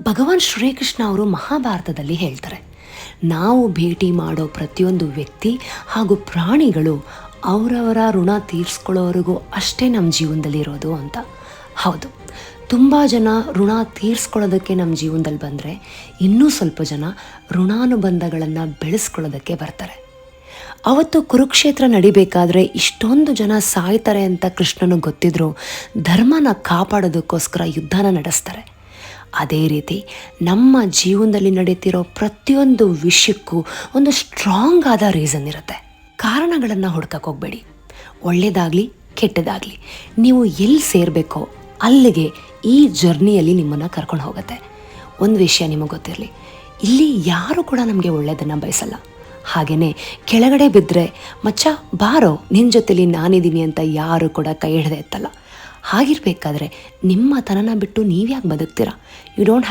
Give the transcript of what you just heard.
ಭಗವಾನ್ ಶ್ರೀಕೃಷ್ಣ ಅವರು ಮಹಾಭಾರತದಲ್ಲಿ ಹೇಳ್ತಾರೆ, ನಾವು ಭೇಟಿ ಮಾಡೋ ಪ್ರತಿಯೊಂದು ವ್ಯಕ್ತಿ ಹಾಗೂ ಪ್ರಾಣಿಗಳು ಅವರವರ ಋಣ ತೀರಿಸ್ಕೊಳ್ಳೋವರೆಗೂ ಅಷ್ಟೇ ನಮ್ಮ ಜೀವನದಲ್ಲಿ ಇರೋದು ಅಂತ. ಹೌದು, ತುಂಬ ಜನ ಋಣ ತೀರಿಸ್ಕೊಳ್ಳೋದಕ್ಕೆ ನಮ್ಮ ಜೀವನದಲ್ಲಿ ಬಂದರೆ, ಇನ್ನೂ ಸ್ವಲ್ಪ ಜನ ಋಣಾನುಬಂಧಗಳನ್ನು ಬೆಳೆಸ್ಕೊಳ್ಳೋದಕ್ಕೆ ಬರ್ತಾರೆ. ಅವತ್ತು ಕುರುಕ್ಷೇತ್ರ ನಡಿಬೇಕಾದ್ರೆ ಇಷ್ಟೊಂದು ಜನ ಸಾಯ್ತಾರೆ ಅಂತ ಕೃಷ್ಣನಿಗೆ ಗೊತ್ತಿದ್ರು ಧರ್ಮನ ಕಾಪಾಡೋದಕ್ಕೋಸ್ಕರ ಯುದ್ಧನ ನಡೆಸ್ತಾರೆ. ಅದೇ ರೀತಿ ನಮ್ಮ ಜೀವನದಲ್ಲಿ ನಡೀತಿರೋ ಪ್ರತಿಯೊಂದು ವಿಷಯಕ್ಕೂ ಒಂದು ಸ್ಟ್ರಾಂಗ್ ಆದ ರೀಸನ್ ಇರುತ್ತೆ. ಕಾರಣಗಳನ್ನು ಹುಡ್ಕಕ್ಕೆ ಹೋಗಬೇಡಿ. ಒಳ್ಳೆಯದಾಗಲಿ ಕೆಟ್ಟದಾಗಲಿ ನೀವು ಎಲ್ಲಿ ಸೇರಬೇಕೋ ಅಲ್ಲಿಗೆ ಈ ಜರ್ನಿಯಲ್ಲಿ ನಿಮ್ಮನ್ನು ಕರ್ಕೊಂಡು ಹೋಗುತ್ತೆ. ಒಂದು ವಿಷಯ ನಿಮಗೆ ಗೊತ್ತಿರಲಿ, ಇಲ್ಲಿ ಯಾರು ಕೂಡ ನಮಗೆ ಒಳ್ಳೆಯದನ್ನು ಬಯಸಲ್ಲ. ಹಾಗೆಯೇ ಕೆಳಗಡೆ ಬಿದ್ದರೆ ಮಚ್ಚ ಬಾರೋ ನಿನ್ನ ಜೊತೆಲಿ ನಾನಿದ್ದೀನಿ ಅಂತ ಯಾರು ಕೂಡ ಕೈ ಹಿಡ್ದೆ ಎತ್ತಲ್ಲ. ಹಾಗಿರಬೇಕಾದ್ರೆ ನಿಮ್ಮ ತನನ ಬಿಟ್ಟು ನೀವ್ಯಾಕೆ ಬದುಕ್ತೀರಾ? You don't have